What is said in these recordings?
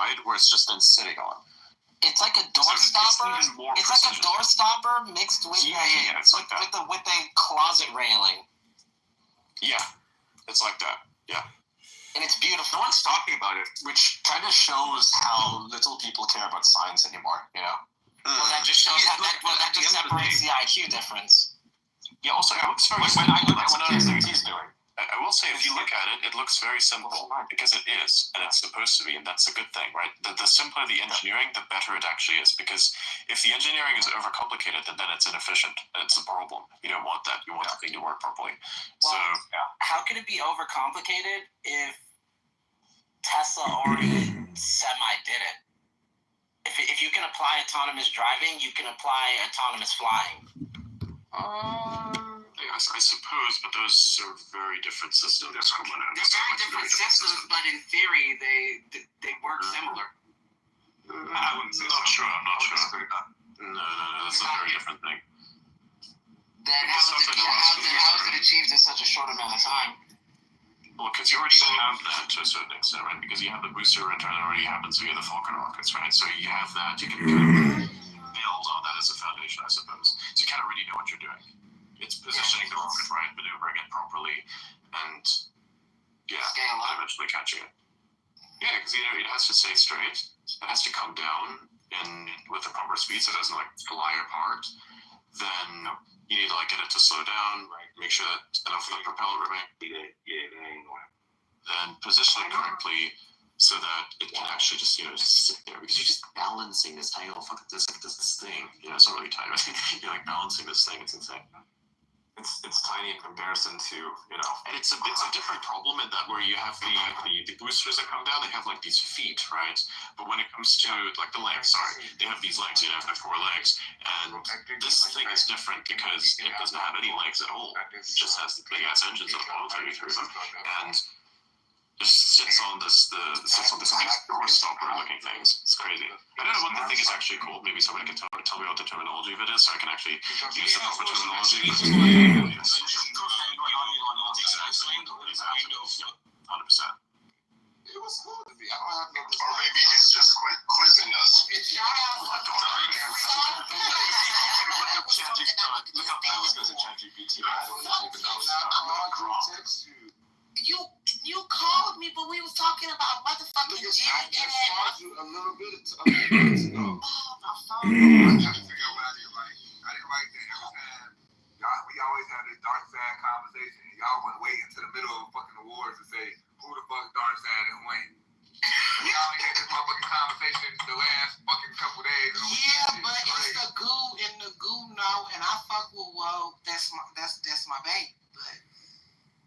right? Where it's just been sitting on. It's like a door stopper. It's like a door stopper mixed with It's like that. with a closet railing. Yeah, it's like that. Yeah. And it's beautiful. No one's talking about it, which kind of shows how little people care about science anymore, you know? Well, that just shows that just separates the IQ difference. Yeah, also, it looks very simple. I want to understand what he's doing. I will say, if you look at it, it looks very simple, because it is, and it's supposed to be, and that's a good thing, right? The simpler the engineering, the better it actually is, because if the engineering is overcomplicated, then it's inefficient, and it's a problem. You don't want that. You want the thing to work properly. Well, how can it be overcomplicated if Tesla already semi-did it? If you can apply autonomous driving, you can apply autonomous flying. I suppose, but those are very different systems. They're very different systems, but in theory, they work similar. I wouldn't say so. I'm not sure. No, that's a very different thing. Then how is it achieved in such a short amount of time? Well, because you already have that to a certain extent, right? Because you have the booster return already happened, so you have the Falcon rockets, right? So you have that. You can kind of build on that as a foundation, I suppose. So you kind of already know what you're doing. It's positioning the rocket right, maneuvering it properly, and eventually catching it. Yeah, because it has to stay straight. It has to come down with the proper speed, so it doesn't fly apart. Then you need to get it to slow down, make sure that enough of the propeller remains. Then position it correctly so that it can actually just sit there, because you're just balancing this tiny little this thing. It's not really tiny. You're balancing this thing. It's insane. It's tiny in comparison to and it's a different problem in that where you have the boosters that come down, they have these feet, right? But when it comes to the legs, they have these legs, they have 4 legs, and this thing is different because it doesn't have any legs at all. It just has the big ass engines that are flowing through them, and just sits on this door stopper looking things. It's crazy. I don't know what the thing is actually called. Maybe somebody can tell me what the terminology of it is, so I can actually use the proper terminology. 100%. It was cool to me. I don't have no. Or maybe it's just quizzing us. Look up ChatGPT. You called me, but we was talking about motherfucking I just called you a little bit ago. Oh, my phone. I got to figure out what I didn't like. I didn't like that every time. We always had this dark side conversation. Y'all went way into the middle of fucking awards to say who the fuck dark side and when. We already had this motherfucking conversation the last fucking couple days. But it's the goo in the goo now, and I fuck with woke. That's my baby. But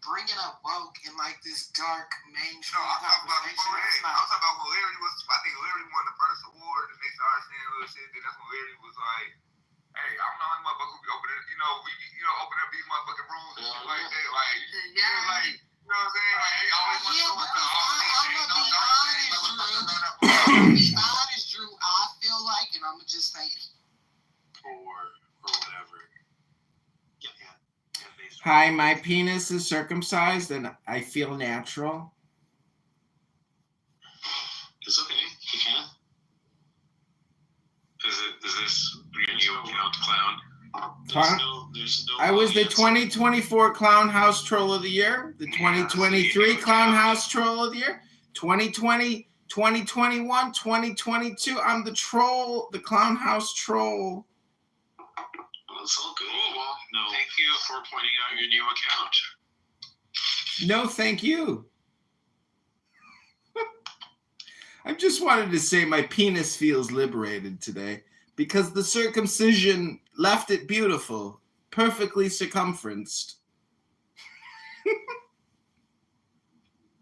bringing up woke in this dark mainstream conversation. I'm talking about when Larry was. I think Larry won the first award, and they started saying little shit. Then that's when Larry was like, "Hey, I don't know how motherfuckers be opening. Open up these motherfucking rooms and shit like that. You know what I'm saying? They always want to know I'm gonna be honest, Drew. I feel like, and I'm gonna just say it. Or whatever. Hi, my penis is circumcised and I feel natural. It's okay. You can. Is this your new account, Clown? There's no I was the 2024 Clown House Troll of the Year, the 2023 Clown House Troll of the Year, 2020, 2021, 2022. I'm the troll, the Clown House Troll. It's all good. Well, no. Thank you for pointing out your new account. No, thank you. I just wanted to say my penis feels liberated today because the circumcision left it beautiful, perfectly circumferenced.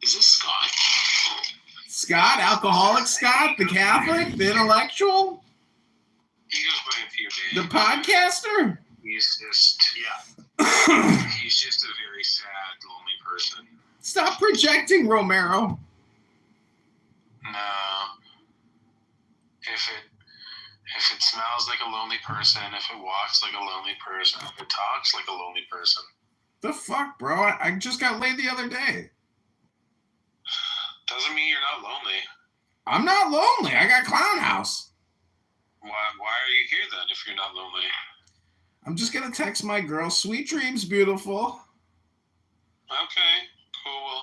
Is this Scott? Scott, alcoholic Scott, the Catholic, the intellectual? He goes by a few names. The podcaster? He's just, he's just a very sad, lonely person. Stop projecting, Romero. No. If it smells like a lonely person, if it walks like a lonely person, if it talks like a lonely person. The fuck, bro? I just got laid the other day. Doesn't mean you're not lonely. I'm not lonely. I got Clown House. Why are you here then if you're not lonely? I'm just gonna text my girl. Sweet dreams, beautiful. Okay, cool.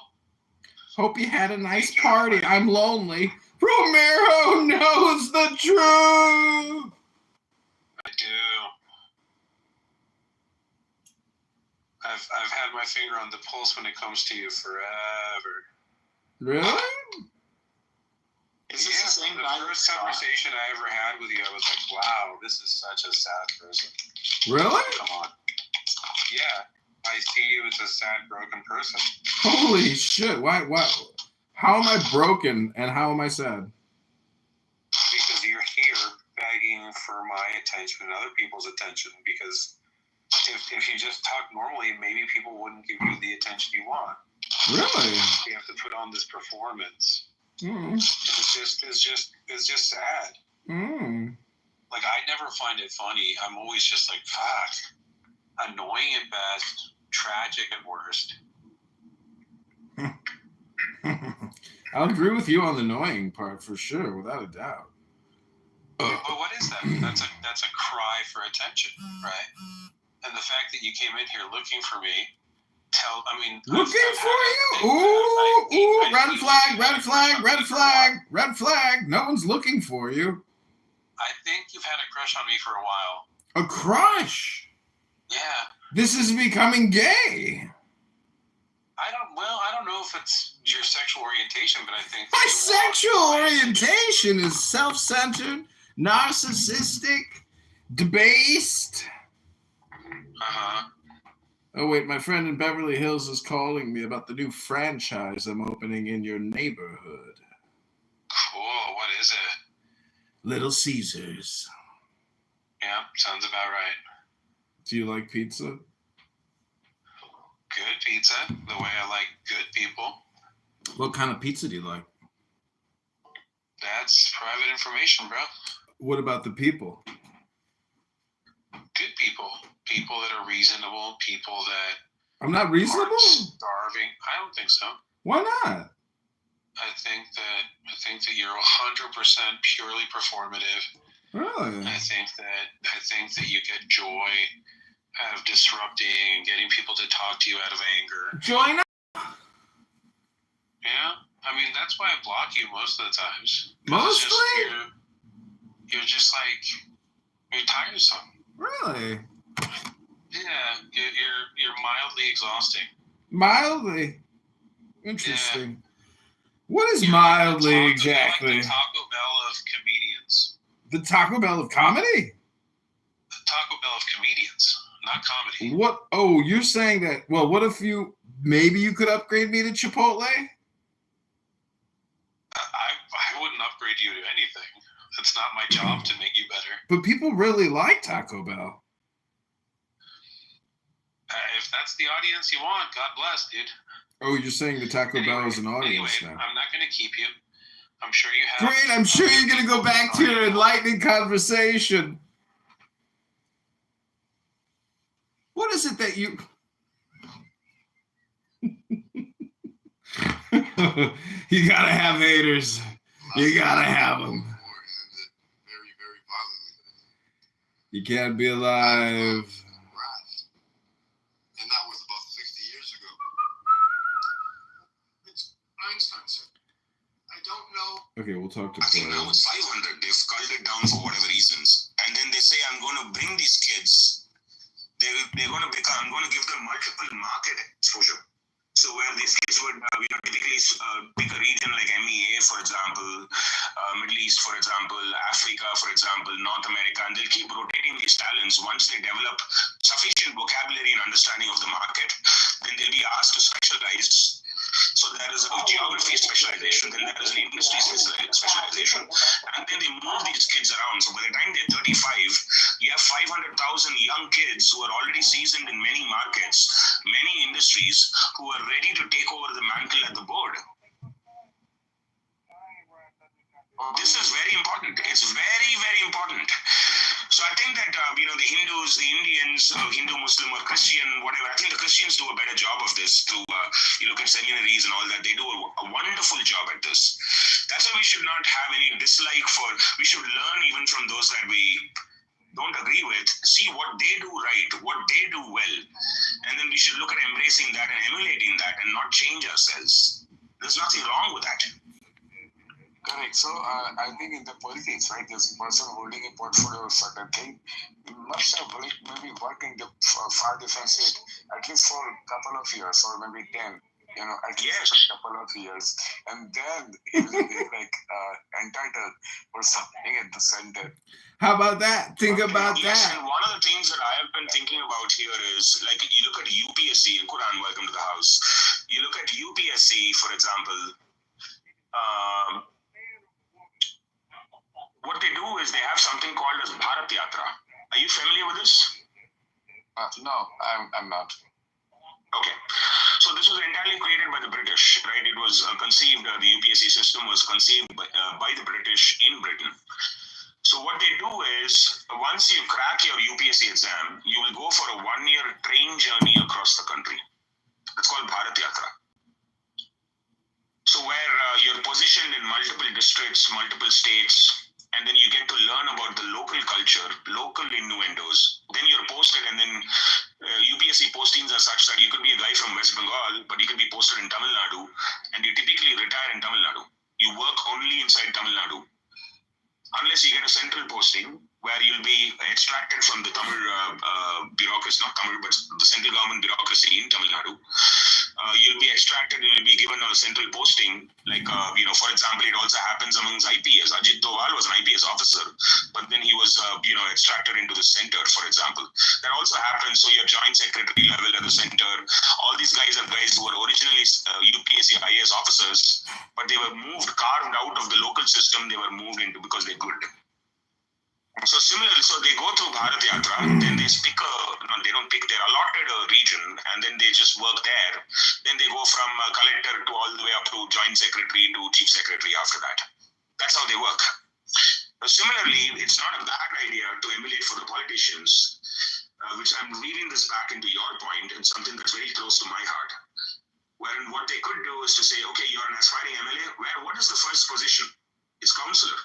Hope you had a nice party. I'm lonely. Romero knows the truth. I do. I've had my finger on the pulse when it comes to you forever. Really? Is this the same guy? The first conversation I ever had with you, I was like, wow, this is such a sad person. Really? Come on. Yeah. I see you as a sad, broken person. Holy shit. Why? How am I broken and how am I sad? Because you're here begging for my attention and other people's attention. Because if you just talk normally, maybe people wouldn't give you the attention you want. Really? You have to put on this performance. Mm. And it's just sad. Mm. Like, I never find it funny. I'm always just like, fuck. Annoying at best, tragic at worst. I'll agree with you on the annoying part for sure, without a doubt. But what is that? That's a cry for attention, right? And the fact that you came in here looking for me, Looking for you? Ooh, red flag, red flag, red flag, red flag. No one's looking for you. I think you've had a crush on me for a while. A crush? Yeah. This is becoming gay. I don't know if it's your sexual orientation, but I think My sexual orientation is self-centered, narcissistic, debased. Uh-huh. Oh, wait, my friend in Beverly Hills is calling me about the new franchise I'm opening in your neighborhood. Cool. What is it? Little Caesars. Yeah, sounds about right. Do you like pizza? Good pizza, the way I like good people. What kind of pizza do you like? That's private information, bro. What about the people? Good people. People that are reasonable. People that I'm not reasonable? aren't starving. I don't think so. Why not? I think that you're 100% purely performative. Really? I think that you get joy out of disrupting and getting people to talk to you out of anger. Join up. Yeah, I mean that's why I block you most of the times. Mostly? You're just like you're tiresome. Really? Yeah, you're mildly exhausting. Mildly? Interesting. Yeah. What is You're mildly like exactly? You're like the Taco Bell of comedians. The Taco Bell of comedy? The Taco Bell of comedians, not comedy. What? Oh, you're saying that. Well, what if maybe you could upgrade me to Chipotle? I wouldn't upgrade you to anything. It's not my job to make you better. But people really like Taco Bell. If that's the audience you want, God bless, dude. Oh, you're saying the Taco Bell is an audience anyway, now. I'm not going to keep you. I'm sure you have. Great, I'm sure you're going to go back to your enlightening conversation. What is it that you... You got to have haters. You got to have them. Very, very violently. You can't be alive. And that was about 60 years ago. It's Einstein said, I don't know. Okay, we'll talk to I think now it's 500. They've culled it down for whatever reasons. And then they say, I'm going to bring these kids. They're going to become, I'm going to give them multiple market exposure. So where these kids would, typically pick a region like MEA, for example, Middle East, for example, Africa, for example, North America, and they'll keep rotating these talents. Once they develop sufficient vocabulary and understanding of the market, then they'll be asked to specialize. So there is a geography specialization, then there is an industry specialization, and then they move these kids around. So by the time they're 35, you have 500,000 young kids who are already seasoned in many markets, many industries, who are ready to take over the mantle at the board. This is very important. important. It's very, very important. So I think that the Hindus, the Indians, Hindu, Muslim, or Christian, whatever. I think the Christians do a better job of this. Through you look at seminaries and all that, they do a wonderful job at this. That's why we should not have any dislike for. We should learn even from those that we don't agree with. See what they do right, what they do well, and then we should look at embracing that and emulating that, and not change ourselves. There's nothing wrong with that. Correct. So I think in the politics, right, this person holding a portfolio of certain thing must have maybe worked in the far different state at least for a couple of years or maybe 10. At least a couple of years, and then he will be entitled for something at the center. How about that? Think about yes, that. And one of the things that I have been thinking about here is, like, you look at UPSC, and Quran, welcome to the house. You look at UPSC, for example. What they do is they have something called as Bharat Yatra. Are you familiar with this? No, I'm not. Okay. So this was entirely created by the British, right? It was conceived, the UPSC system was conceived by the British in Britain. So what they do is, once you crack your UPSC exam, you will go for a 1-year train journey across the country. It's called Bharat Yatra. So where you're positioned in multiple districts, multiple states, and then you get to learn about the local culture, local innuendos. Then you're posted, and then UPSC postings are such that you could be a guy from West Bengal, but you could be posted in Tamil Nadu, and you typically retire in Tamil Nadu. You work only inside Tamil Nadu, unless you get a central posting where you'll be extracted from the Tamil bureaucracy, not Tamil, but the central government bureaucracy in Tamil Nadu. You'll be extracted and you'll be given a central posting. Like, for example, it also happens amongst IPS. Ajit Doval was an IPS officer, but then he was, extracted into the center, for example. That also happens. So your joint secretary level at the center, all these guys are guys who were originally UPSC IAS officers, but they were carved out of the local system. They were moved into because they're good. So similarly, so they go through Bharat Yatra, then they they don't pick, they're allotted a region, and then they just work there. Then they go from collector to all the way up to joint secretary to chief secretary after that. That's how they work. Similarly, it's not a bad idea to emulate for the politicians, which I'm reading this back into your point, and something that's very close to my heart. Wherein what they could do is to say, okay, you're an aspiring MLA, what is the first position? It's councillor.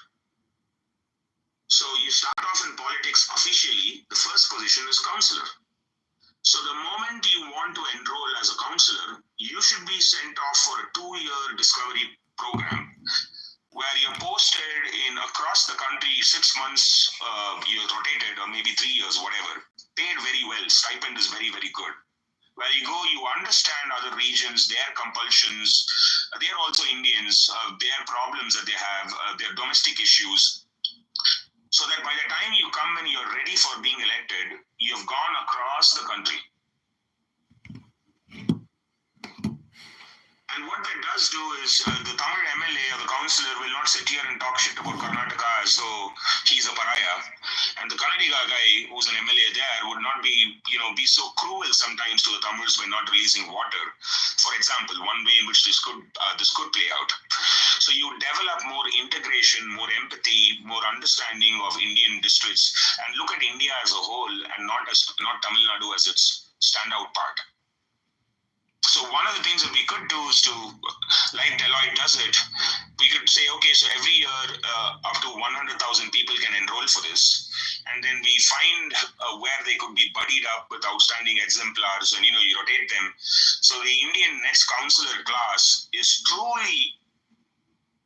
So you start off in politics officially, the first position is councillor. So the moment you want to enroll as a councillor, you should be sent off for a 2-year discovery program where you're posted in across the country 6 months, you're rotated, or maybe 3 years, whatever. Paid very well, stipend is very, very good. Where you go, you understand other regions, their compulsions, they're also Indians, their problems that they have, their domestic issues. So that by the time you come and you're ready for being elected, you've gone across the country. And what that does do is the Tamil MLA or the councillor will not sit here and talk shit about Karnataka as though he's a pariah. And the Kannadiga guy who's an MLA there would not be so cruel sometimes to the Tamils by not releasing water. For example, one way in which this could play out. So you develop more integration, more empathy, more understanding of Indian districts, and look at India as a whole and not Tamil Nadu as its standout part. So one of the things that we could do is to, like Deloitte does it, we could say, okay, so every year up to 100,000 people can enroll for this. And then we find where they could be buddied up with outstanding exemplars and, you rotate them. So the Indian next councillor class is truly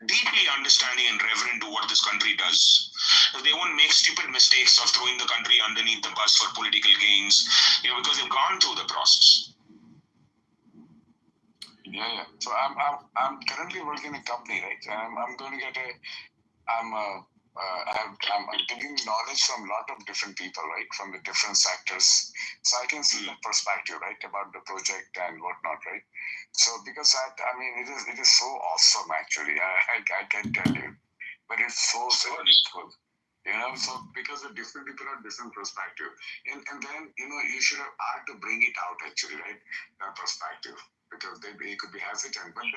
deeply understanding and reverent to what this country does. They won't make stupid mistakes of throwing the country underneath the bus for political gains, because they've gone through the process. Yeah. So I'm currently working in a company, right? I'm going to get I'm taking knowledge from a lot of different people, right, from the different sectors. So I can see the perspective, right, about the project and whatnot, right? So because it is so awesome actually. I can tell you, but it's so good. So because the different people have different perspective, and then you should have art to bring it out actually, right? That perspective. Because they could be hesitant, but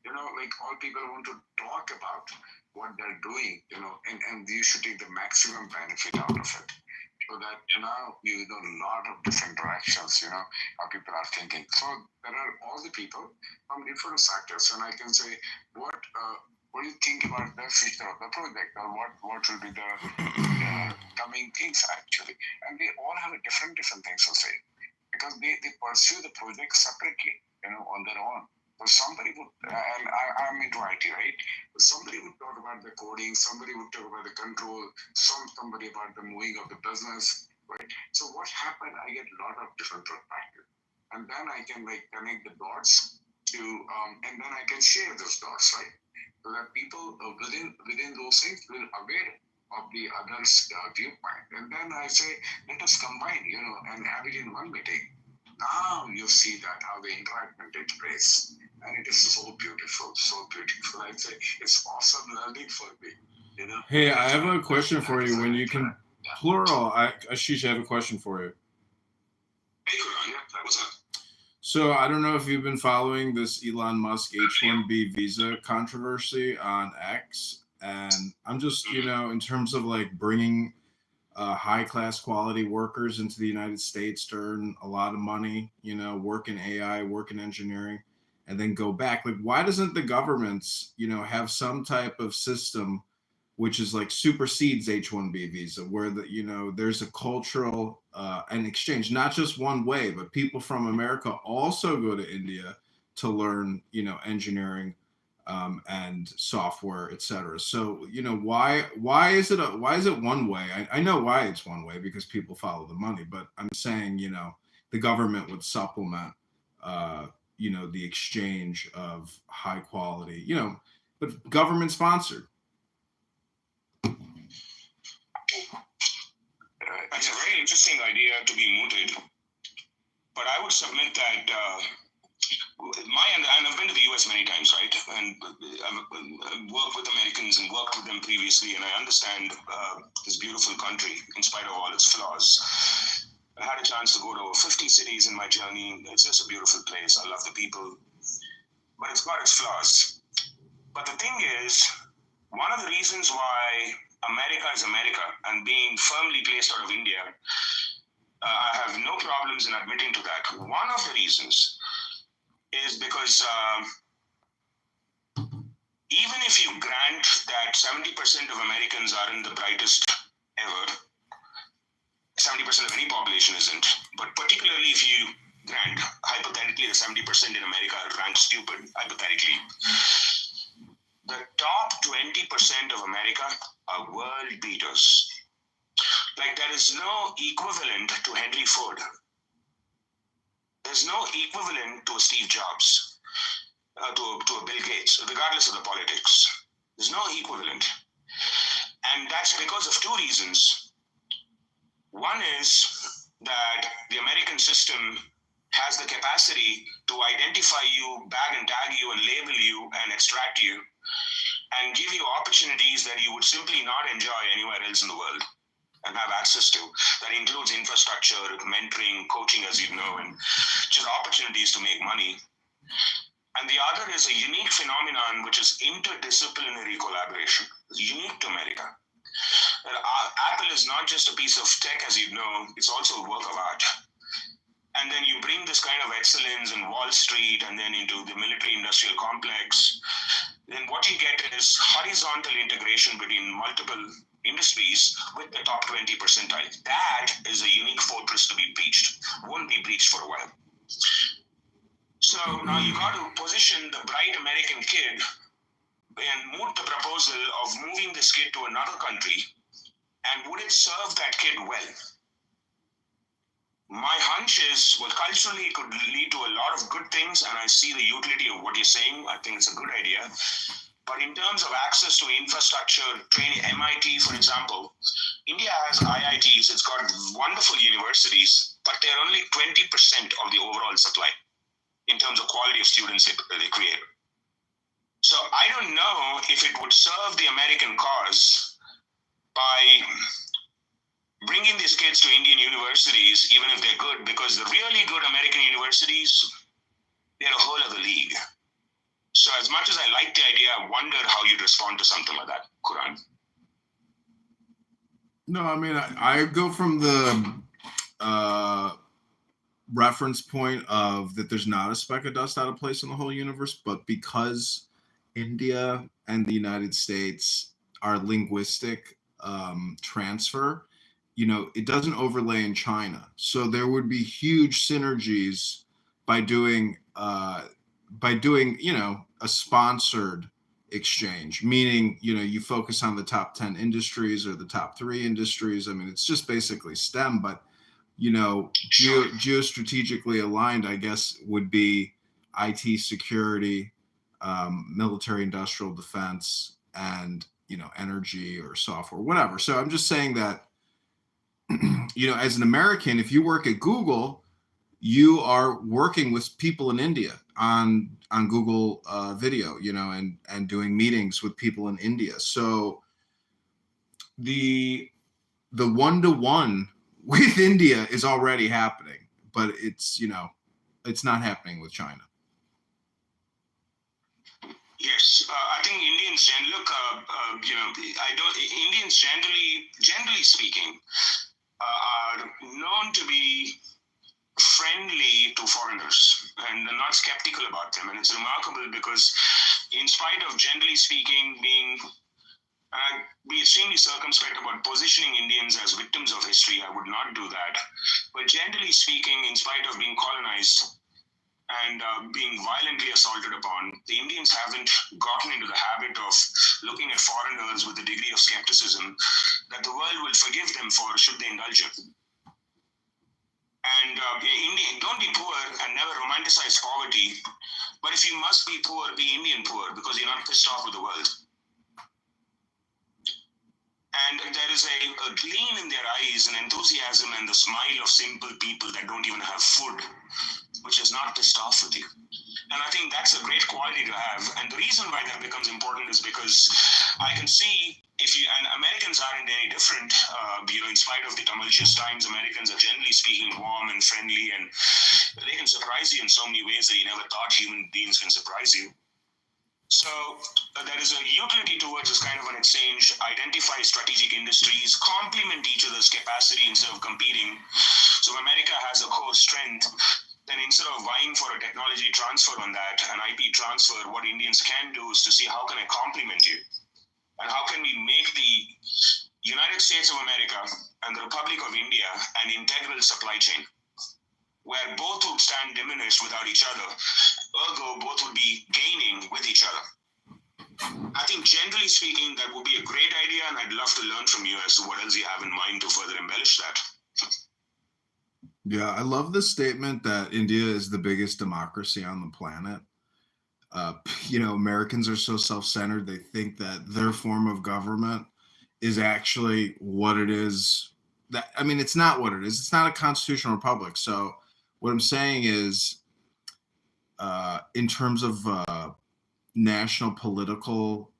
then all people want to talk about what they're doing, and you should take the maximum benefit out of it. So that now you know a lot of different directions, how people are thinking. So there are all the people from different sectors, and I can say what do you think about the future of the project, or what will be the coming things actually? And they all have a different things to say, because they pursue the project separately, on their own. So somebody would, and I'm into IT, right? Somebody would talk about the coding, somebody would talk about the control, somebody about the moving of the business, right? So what happened? I get a lot of different perspectives, and then I can connect the dots to, and then I can share those dots, right? So that people within those things will aware of the other's viewpoint, and then I say, let us combine, and have it in one meeting. Now you see that how the interaction takes place, and it is so beautiful, so beautiful. I say it's awesome learning for me. Hey, I have a question for you. When you can plural, Ashish, I have a question for you. Hey, Quran, what's up? So I don't know if you've been following this Elon Musk H-1B visa controversy on X, and I'm just, in terms of bringing high-class quality workers into the United States to earn a lot of money, work in AI, work in engineering, and then go back. Why doesn't the governments, have some type of system which is supersedes H-1B visa, where there's a cultural and exchange, not just one way, but people from America also go to India to learn, engineering and software, etc. So, why is it one way? I know why it's one way, because people follow the money, but I'm saying, the government would supplement, the exchange of high quality, but government sponsored. That's a very interesting idea to be mooted, but I would submit that and I've been to the US many times, right? And I've worked with Americans and worked with them previously, and I understand this beautiful country in spite of all its flaws. I had a chance to go to 50 cities in my journey. It's just a beautiful place. I love the people, but it's got its flaws. But the thing is, one of the reasons why America is America and being firmly placed out of India, I have no problems in admitting to that. One of the reasons is because even if you grant that 70% of Americans aren't the brightest ever, 70% of any population isn't, but particularly if you grant, hypothetically, the 70% in America rank stupid, hypothetically, the top 20% of America are world beaters. There is no equivalent to Henry Ford. There's no equivalent to a Steve Jobs, to a Bill Gates, regardless of the politics. There's no equivalent. And that's because of two reasons. One is that the American system has the capacity to identify you, bag and tag you, and label you, and extract you, and give you opportunities that you would simply not enjoy anywhere else in the world and have access to. That includes infrastructure, mentoring, coaching, as you know, and just opportunities to make money. And the other is a unique phenomenon, which is interdisciplinary collaboration. It's unique to America. Apple is not just a piece of tech, as you know, it's also a work of art. And then you bring this kind of excellence in Wall Street and then into the military industrial complex. Then what you get is horizontal integration between multiple industries with the top 20 percentile. That is a unique fortress to be breached. Won't be breached for a while. So now you got to position the bright American kid and moot the proposal of moving this kid to another country. And would it serve that kid well? My hunch is, well, culturally it could lead to a lot of good things, and I see the utility of what you're saying. I think it's a good idea. But in terms of access to infrastructure, training, MIT, for example, India has IITs, it's got wonderful universities, but they're only 20% of the overall supply in terms of quality of students they create. So I don't know if it would serve the American cause by bringing these kids to Indian universities, even if they're good, because the really good American universities, they're a whole other league. So as much as I like the idea, I wonder how you'd respond to something like that, Quran. No, I mean, I go from the reference point of that there's not a speck of dust out of place in the whole universe, but because India and the United States are linguistic transfer, it doesn't overlay in China. So there would be huge synergies by doing a sponsored exchange, meaning, you focus on the top 10 industries or the top 3 industries. I mean, it's just basically STEM, but geostrategically aligned, I guess, would be IT security, military industrial defense, and energy or software, whatever. So I'm just saying that as an American, if you work at Google, you are working with people in India on Google Video, and doing meetings with people in India. So the one-to-one with India is already happening, but it's not happening with China. Yes, I think Indians Indians generally speaking, are known to be friendly to foreigners and not skeptical about them. And it's remarkable because, in spite of generally speaking be extremely circumspect about positioning Indians as victims of history, I would not do that. But generally speaking, in spite of being colonized and being violently assaulted upon, the Indians haven't gotten into the habit of looking at foreigners with a degree of skepticism that the world will forgive them for should they indulge it. And don't be poor and never romanticize poverty. But if you must be poor, be Indian poor, because you're not pissed off with the world. And there is a gleam in their eyes, an enthusiasm and the smile of simple people that don't even have food, which is not pissed off with you. And I think that's a great quality to have. And the reason why that becomes important is because I can see and Americans aren't any different, in spite of the tumultuous times, Americans are generally speaking warm and friendly, and they can surprise you in so many ways that you never thought human beings can surprise you. So there is a utility towards this kind of an exchange, identify strategic industries, complement each other's capacity instead of competing. So America has a core strength, then instead of vying for a technology transfer on that, an IP transfer, what Indians can do is to see how can I complement you? And how can we make the United States of America and the Republic of India an integral supply chain, where both would stand diminished without each other, ergo both would be gaining with each other. I think generally speaking, that would be a great idea, and I'd love to learn from you as to what else you have in mind to further embellish that. Yeah, I love the statement that India is the biggest democracy on the planet. Americans are so self-centered, they think that their form of government is actually what it is. It's not what it is. It's not a constitutional republic. So what I'm saying is, in terms of national political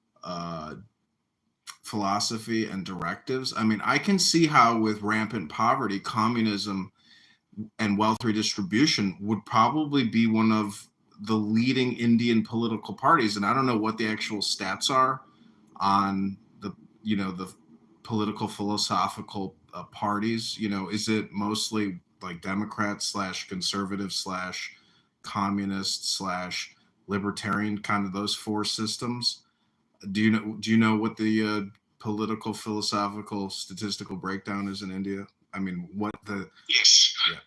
philosophy and directives, I can see how with rampant poverty, communism and wealth redistribution would probably be one of the leading Indian political parties. And I don't know what the actual stats are on the political philosophical parties. Is it mostly like Democrat / conservative / communist / libertarian, kind of those 4 systems? Do you know what the political philosophical statistical breakdown is in India? Yes. Yeah.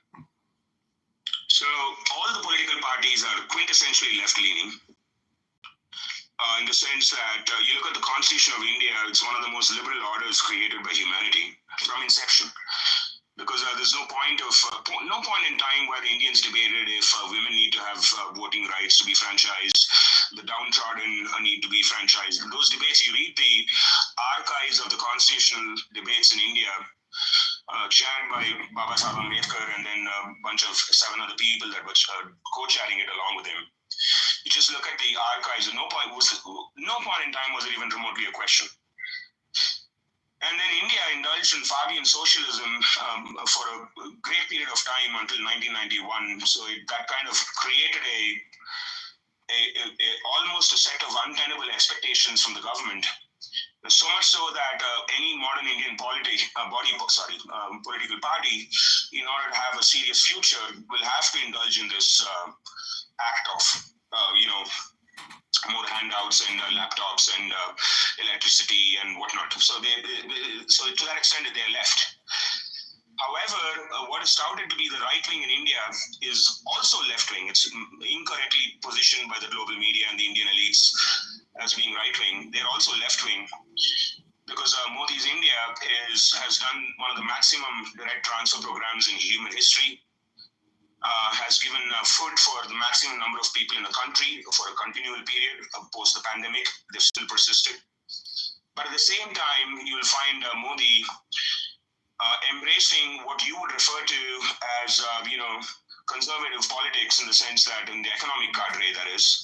So all the political parties are quintessentially left-leaning, in the sense that you look at the Constitution of India, it's one of the most liberal orders created by humanity from inception. Because there's no point in time where the Indians debated if women need to have voting rights to be franchised, the downtrodden need to be franchised. Those debates, you read the archives of the constitutional debates in India, chaired by Baba Saheb Ambedkar and then a bunch of 7 other people that were co-chairing it along with him. You just look at the archives, no point in time was it even remotely a question. And then India indulged in Fabian socialism for a great period of time until 1991. So that kind of created a almost a set of untenable expectations from the government. So much so that any modern Indian political party, in order to have a serious future, will have to indulge in this act of, more handouts and laptops and electricity and whatnot. So so to that extent, they're left. However, what is touted to be the right wing in India is also left wing. It's incorrectly positioned by the global media and the Indian elites as being right wing. They're also left wing because Modi's India has done one of the maximum direct transfer programs in human history. Has given food for the maximum number of people in the country for a continual period post the pandemic. They've still persisted. But at the same time, you'll find Modi embracing what you would refer to as, conservative politics, in the sense that in the economic cadre, that is,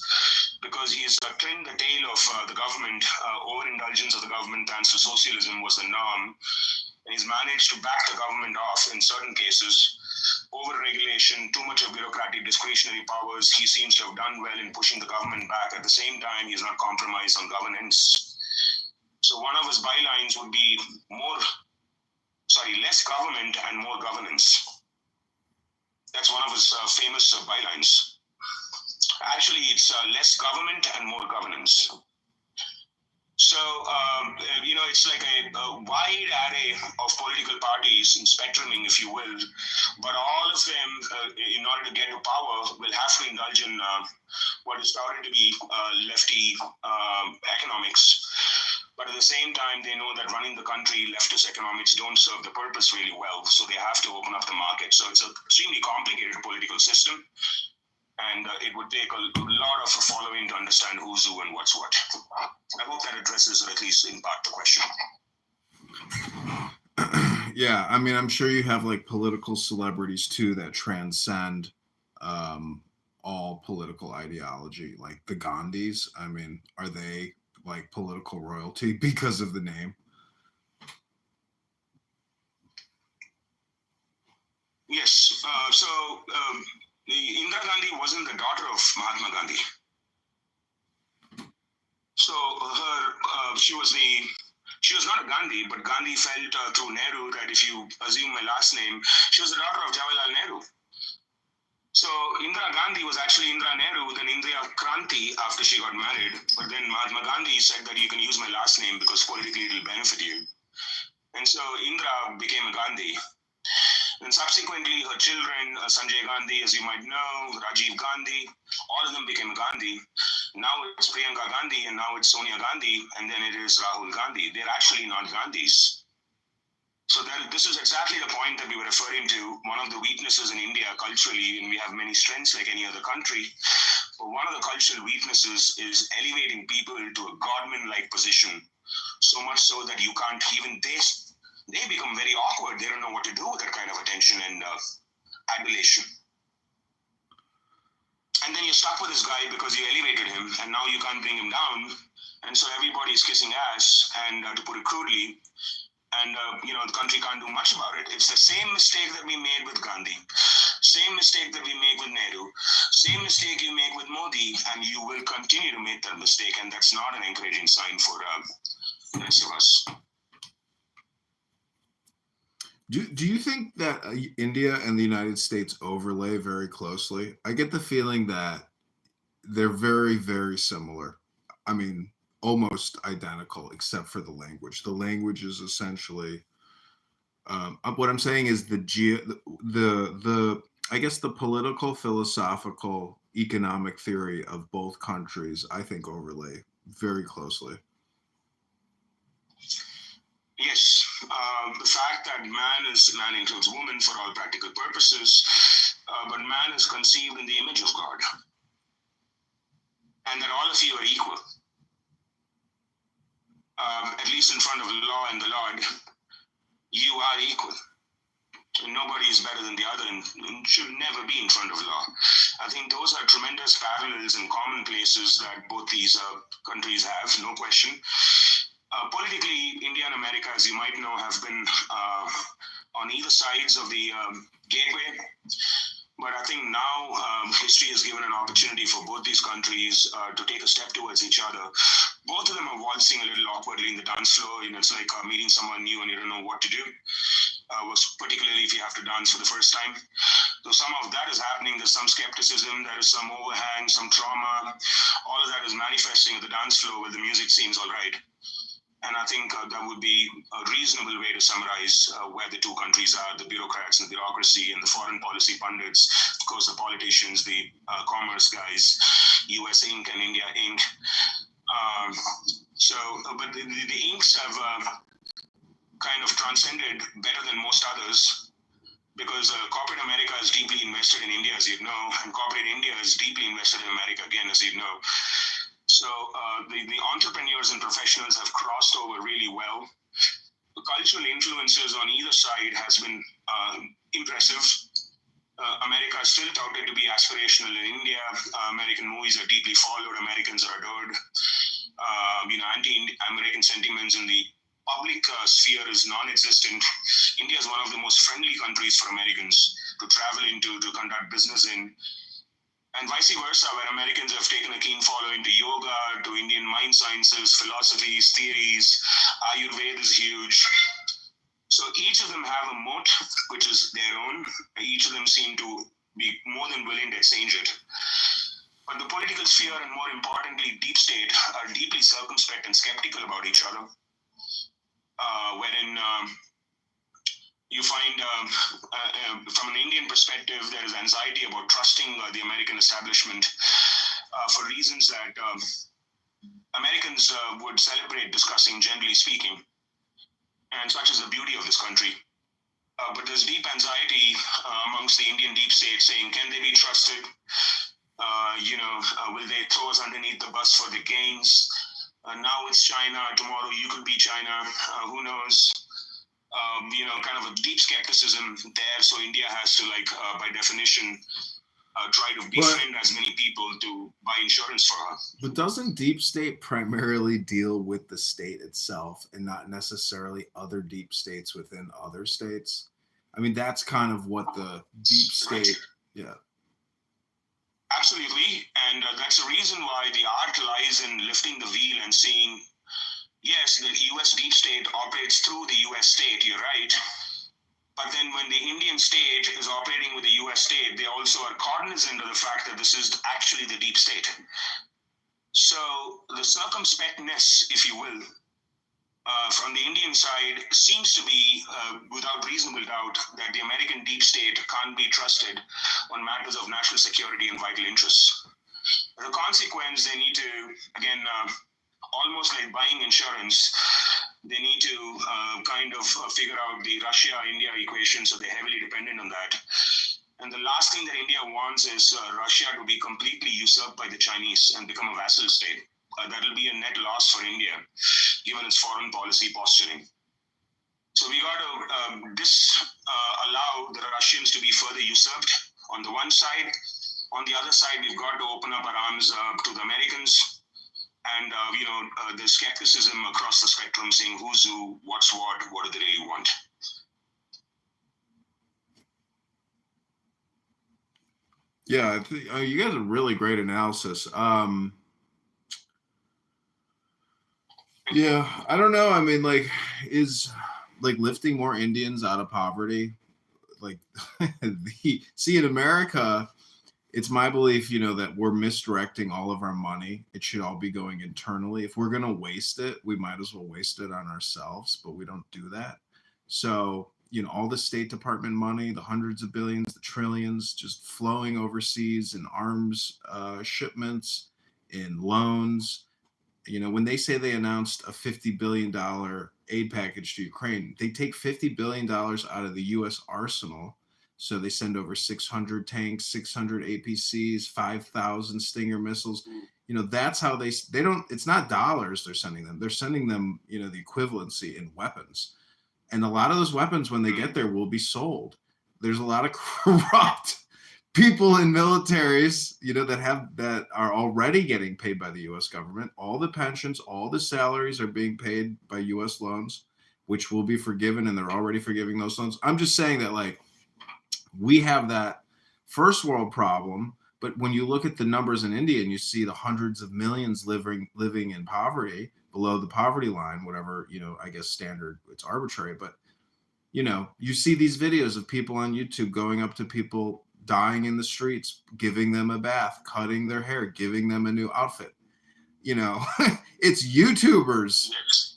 because he's trimmed the tail of the government. Overindulgence of the government thanks to socialism was the norm. And he's managed to back the government off in certain cases. Over-regulation, too much of bureaucratic discretionary powers. He seems to have done well in pushing the government back. At the same time, he's not compromised on governance. So one of his bylines would be less government and more governance. That's one of his famous bylines. Actually, it's less government and more governance. So, it's like a wide array of political parties in spectruming, if you will, but all of them, in order to get to power, will have to indulge in what is touted to be lefty economics. But at the same time, they know that running the country, leftist economics don't serve the purpose really well, so they have to open up the market. So it's an extremely complicated political system. And it would take a lot of following to understand who's who and what's what. I hope that addresses, or at least in part, the question. Yeah, I mean, I'm sure you have like political celebrities too that transcend all political ideology, like the Gandhis. I mean, are they like political royalty because of the name? Yes. Indira Gandhi wasn't the daughter of Mahatma Gandhi. So she was not a Gandhi, but Gandhi felt through Nehru that if you assume my last name, she was the daughter of Jawaharlal Nehru. So Indira Gandhi was actually Indira Nehru, then Indira Kranti after she got married. But then Mahatma Gandhi said that you can use my last name because politically it will benefit you. And so Indira became a Gandhi. And subsequently, her children, Sanjay Gandhi, as you might know, Rajiv Gandhi, all of them became a Gandhi. Now it's Priyanka Gandhi, and now it's Sonia Gandhi, and then it is Rahul Gandhi. They're actually not Gandhis. So this is exactly the point that we were referring to. One of the weaknesses in India culturally, and we have many strengths like any other country, but one of the cultural weaknesses is elevating people to a godman-like position, so much so that you can't even they become very awkward. They don't know what to do with that kind of attention and adulation. And then you're stuck with this guy because you elevated him, and now you can't bring him down. And so everybody's kissing ass, and to put it crudely, and the country can't do much about it. It's the same mistake that we made with Gandhi, same mistake that we make with Nehru, same mistake you make with Modi, and you will continue to make that mistake, and that's not an encouraging sign for the rest of us. Do you think that India and the United States overlay very closely? I get the feeling that they're very, very similar. I mean, almost identical, except for the language. The language is essentially what I'm saying is the I guess the political, philosophical, economic theory of both countries, I think, overlay very closely. Yes, the fact that man includes woman for all practical purposes, but man is conceived in the image of God, and that all of you are equal, at least in front of the law and the Lord. You are equal. Nobody is better than the other and should never be in front of law. I think those are tremendous parallels and commonplaces that both these countries have, no question. Politically, India and America, as you might know, have been on either sides of the gateway. But I think now history has given an opportunity for both these countries to take a step towards each other. Both of them are waltzing a little awkwardly in the dance floor. It's like meeting someone new and you don't know what to do. Particularly if you have to dance for the first time. So some of that is happening. There's some skepticism, there is some overhang, some trauma. All of that is manifesting at the dance floor where the music seems all right. And I think that would be a reasonable way to summarize where the two countries are, the bureaucrats and the bureaucracy and the foreign policy pundits, of course, the politicians, the commerce guys, US Inc. and India Inc. But the Incs have kind of transcended better than most others because corporate America is deeply invested in India, as you know, and corporate India is deeply invested in America, again, as you know. So the entrepreneurs and professionals have crossed over really well. The cultural influences on either side has been impressive. America is still touted to be aspirational in India. American movies are deeply followed. Americans are adored. Anti-American sentiments in the public sphere is non-existent. India is one of the most friendly countries for Americans to travel into, to conduct business in. And vice versa, where Americans have taken a keen following to yoga, to Indian mind sciences, philosophies, theories. Ayurveda is huge. So each of them have a moat, which is their own. Each of them seem to be more than willing to exchange it. But the political sphere, and more importantly, deep state, are deeply circumspect and skeptical about each other. Wherein you find, from an Indian perspective, there is anxiety about trusting the American establishment for reasons that Americans would celebrate discussing, generally speaking, and such is the beauty of this country. But there's deep anxiety amongst the Indian deep state saying, can they be trusted? Will they throw us underneath the bus for the gains? Now it's China, tomorrow you could be China, who knows? Kind of a deep skepticism there. So India has to, by definition, try to befriend as many people to buy insurance for her. But doesn't deep state primarily deal with the state itself and not necessarily other deep states within other states? I mean, that's kind of what the deep state, right. Yeah. Absolutely. And that's the reason why the art lies in lifting the veil and seeing, yes, the US deep state operates through the US state, you're right. But then when the Indian state is operating with the US state, they also are cognizant of the fact that this is actually the deep state. So the circumspectness, if you will, from the Indian side seems to be, without reasonable doubt, that the American deep state can't be trusted on matters of national security and vital interests. As a consequence, they need to, again, almost like buying insurance, they need to figure out the Russia-India equation, so they're heavily dependent on that. And the last thing that India wants is Russia to be completely usurped by the Chinese and become a vassal state. That will be a net loss for India, given its foreign policy posturing. So we got to allow the Russians to be further usurped on the one side. On the other side, we've got to open up our arms to the Americans. And, the skepticism across the spectrum saying who's who, what's what do they really want? Yeah, you guys have really great analysis. Yeah, I don't know. I mean, is lifting more Indians out of poverty, in America, it's my belief, that we're misdirecting all of our money. It should all be going internally. If we're going to waste it, we might as well waste it on ourselves, but we don't do that. So, all the State Department money, the hundreds of billions, the trillions just flowing overseas in arms shipments, in loans. When they say they announced a $50 billion aid package to Ukraine, they take $50 billion out of the U.S. arsenal. So they send over 600 tanks, 600 APCs, 5,000 Stinger missiles. That's how they don't, it's not dollars they're sending them. They're sending them, the equivalency in weapons. And a lot of those weapons, when they get there, will be sold. There's a lot of corrupt people in militaries, that are already getting paid by the U.S. government. All the pensions, all the salaries are being paid by U.S. loans, which will be forgiven, and they're already forgiving those loans. I'm just saying that, we have that first world problem. But when you look at the numbers in India and you see the hundreds of millions living in poverty, below the poverty line, whatever, I guess standard, it's arbitrary, but you see these videos of people on YouTube going up to people dying in the streets, giving them a bath, cutting their hair, giving them a new outfit. It's YouTubers.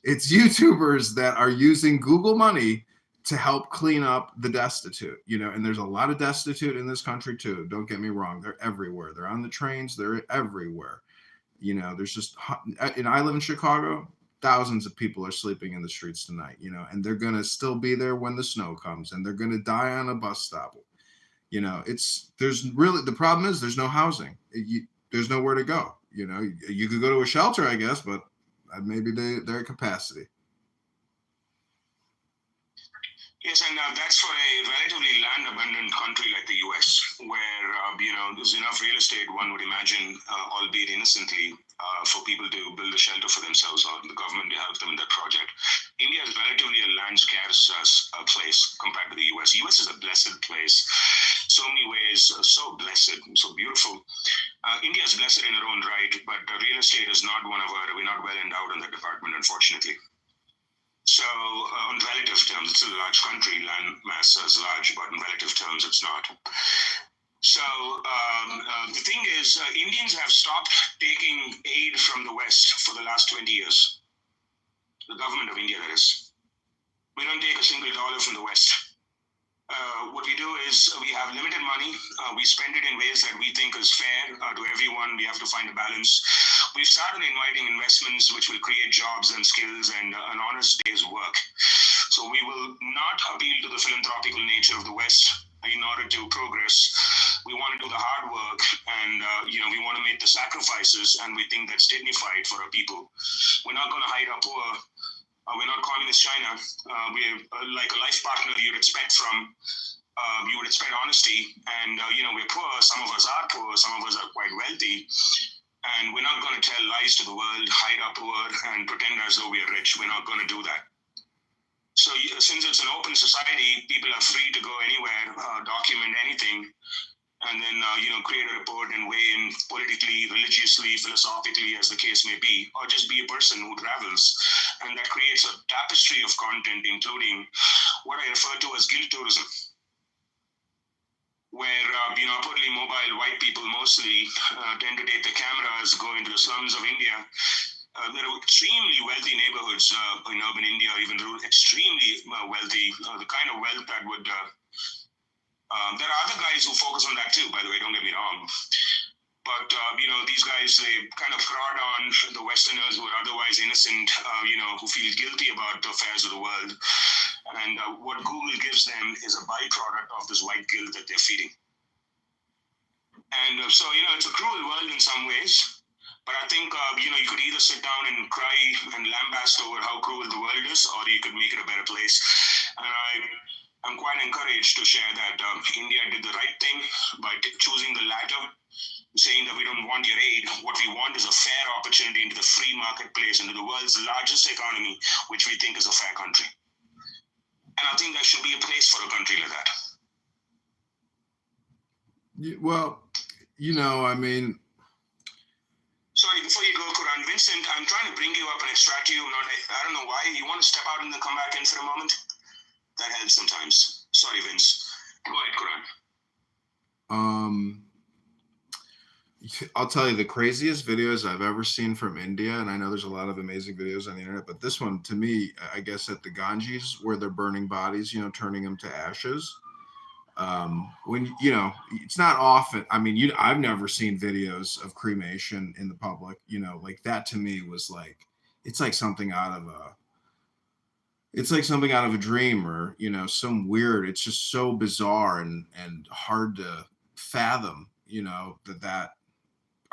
It's YouTubers that are using Google money to help clean up the destitute, and there's a lot of destitute in this country too. Don't get me wrong. They're everywhere. They're on the trains. They're everywhere. There's just, and I live in Chicago. Thousands of people are sleeping in the streets tonight, and they're going to still be there when the snow comes, and they're going to die on a bus stop. The problem is there's no housing. There's nowhere to go. You could go to a shelter, I guess, but maybe they're at capacity. Yes, and that's for a relatively land-abundant country like the U.S., where there's enough real estate, one would imagine, albeit innocently, for people to build a shelter for themselves, or the government to help them in that project. India is relatively a land-scarce place compared to the U.S. U.S. is a blessed place, so many ways, so blessed, so beautiful. India is blessed in her own right, but real estate is not we're not well endowed in that department, unfortunately. So, on relative terms, it's a large country, land mass is large, but in relative terms, it's not. So, the thing is, Indians have stopped taking aid from the West for the last 20 years. The government of India, that is. We don't take a single dollar from the West. What we do is we have limited money. We spend it in ways that we think is fair to everyone. We have to find a balance. We've started inviting investments which will create jobs and skills and an honest day's work. So we will not appeal to the philanthropical nature of the West in order to progress. We want to do the hard work, and we want to make the sacrifices, and we think that's dignified for our people. We're not going to hide our poor. We're not communist China. We're like a life partner you'd expect from. You would expect honesty, and we're poor. Some of us are poor. Some of us are quite wealthy. And we're not going to tell lies to the world, hide our poor, and pretend as though we are rich. We're not going to do that. So since it's an open society, people are free to go anywhere, document anything, and then create a report and weigh in politically, religiously, philosophically, as the case may be, or just be a person who travels. And that creates a tapestry of content, including what I refer to as guilt tourism, where upwardly mobile white people mostly tend to take the cameras, go into the slums of India. There are extremely wealthy neighborhoods in urban India, even extremely wealthy, the kind of wealth that would... there are other guys who focus on that too, by the way, don't get me wrong. But, these guys, they kind of prod on the Westerners who are otherwise innocent, who feel guilty about the affairs of the world. And what Google gives them is a byproduct of this white guilt that they're feeding. And so, it's a cruel world in some ways. But I think, you could either sit down and cry and lambast over how cruel the world is, or you could make it a better place. And I'm quite encouraged to share that India did the right thing by choosing the latter, saying that we don't want your aid. What we want is a fair opportunity into the free marketplace, into the world's largest economy, which we think is a fair country. And I think there should be a place for a country like that. Well, Sorry, before you go, Quran, Vincent, I'm trying to bring you up and extract you. I don't know why. You want to step out and then come back in for a moment? That helps sometimes. Sorry, Vince. Go ahead, Quran. I'll tell you the craziest videos I've ever seen from India, and I know there's a lot of amazing videos on the internet, but this one, to me, I guess at the Ganges, where they're burning bodies, turning them to ashes. When it's not often. I mean, I've never seen videos of cremation in the public. Like that to me was like, it's like something out of a dream, or some weird. It's just so bizarre and hard to fathom. That.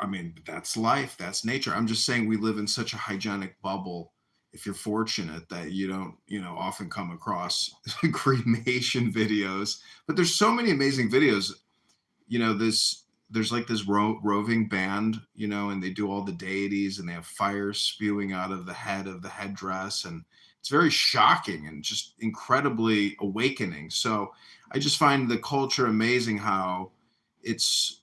I mean, that's life. That's nature. I'm just saying we live in such a hygienic bubble. If you're fortunate that you don't, often come across cremation videos, but there's so many amazing videos. There's like this roving band, and they do all the deities, and they have fire spewing out of the headdress, and it's very shocking and just incredibly awakening. So I just find the culture amazing, how it's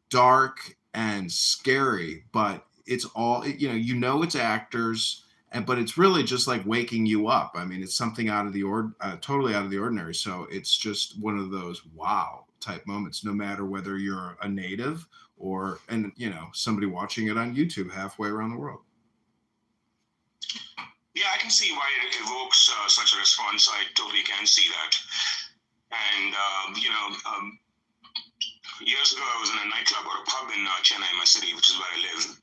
dark and scary, but it's all, it's actors, but it's really just like waking you up. I mean, it's something out of the totally out of the ordinary. So it's just one of those wow type moments, no matter whether you're a native or somebody watching it on YouTube halfway around the world. Yeah, I can see why it evokes such a response. I totally can see that. And years ago, I was in a nightclub or a pub in Chennai, my city, which is where I live.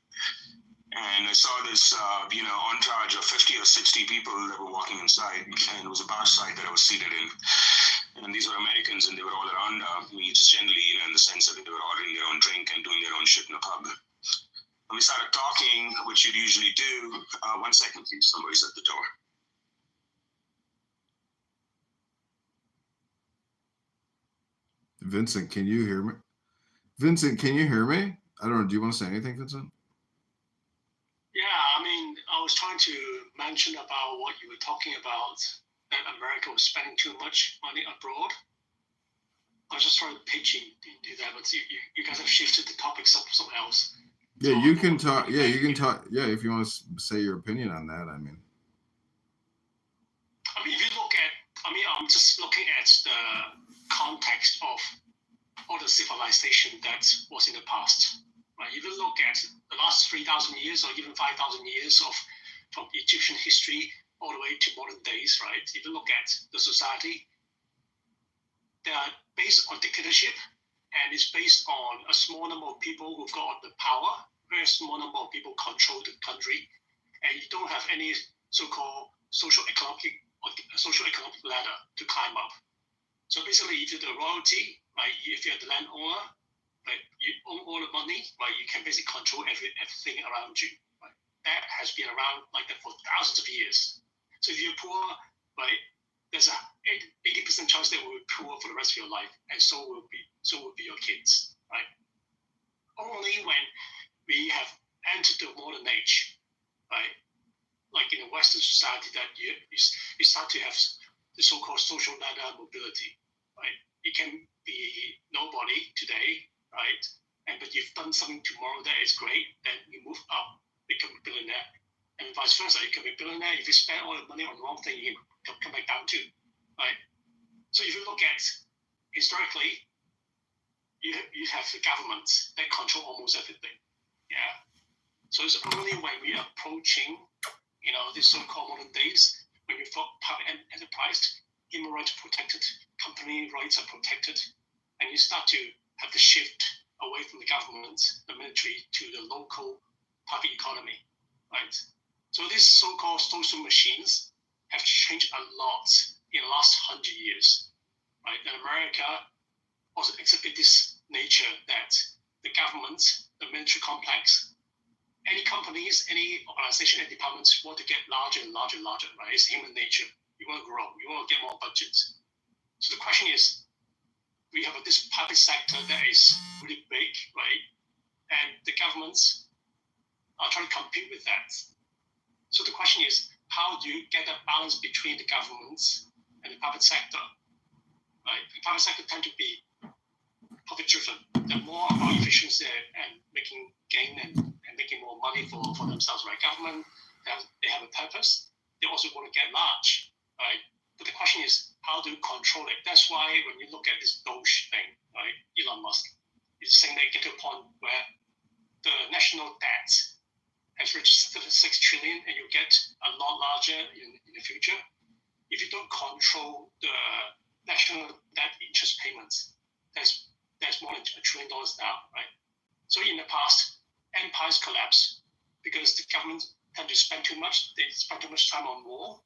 And I saw this, entourage of 50 or 60 people that were walking inside, and it was a bar side that I was seated in. And these were Americans, and they were all around me, just generally, in the sense that they were ordering their own drink and doing their own shit in a pub. And we started talking, which you'd usually do. 1 second, please. Somebody's at the door. Vincent, can you hear me? Vincent, can you hear me? I don't know. Do you want to say anything, Vincent? Yeah, I mean, I was trying to mention about what you were talking about, that America was spending too much money abroad. I was just trying to pitch into that, but you guys have shifted the topic somewhere else. Yeah, So you can talk. Yeah, you can talk. Yeah, if you want to say your opinion on that, I mean, if you look at, I'm just looking at the context of all the civilization that was in the past. Right? If you look at the last 3,000 years or even 5,000 years from Egyptian history all the way to modern days, right? If you look at the society, they are based on dictatorship, and it's based on a small number of people who've got the power. Very small number of people control the country, and you don't have any so-called social-economic ladder to climb up. So basically, if you're the royalty, right, if you're the landowner, right, you own all the money, right, you can basically control everything around you. Right? That has been around like that for thousands of years. So if you're poor, right, there's a 80% chance that you will be poor for the rest of your life, and so will be your kids, right? Only when we have entered the modern age, right, like in a Western society, that you start to have the so-called social ladder mobility, right? You can be nobody today, right? But you've done something tomorrow that is great, then you move up, become a billionaire, and vice versa. You can be a billionaire if you spend all the money on the wrong thing, you can come back down too, right? So if you look at historically, you have the government that control almost everything. Yeah. So it's only when we are approaching, these so-called modern days, when we thought public enterprise, human rights protected, company rights are protected, and you start to have the shift away from the government, the military, to the local public economy, right? So these so-called social machines have changed a lot in the last 100 years, right? And America also exhibit this nature that the government, the military complex, any companies, any organization, any departments want to get larger and larger and larger, right? It's human nature. You want to grow. You want to get more budgets. So the question is, we have this public sector that is really big, right? And the governments are trying to compete with that. So the question is, how do you get a balance between the governments and the public sector, right? The public sector tend to be profit-driven. They're more about efficiency and making gain and making more money for themselves, right? Government, they have a purpose. They also want to get large, right? But the question is, how do you control it? That's why when you look at this Doge thing, right, Elon Musk is saying they get to a point where the national debt has reached 36 trillion, and you get a lot larger in the future. If you don't control the national debt interest payments, there's more than $1 trillion now, right? So in the past, empires collapse because the government tend to spend too much. They spend too much time on war,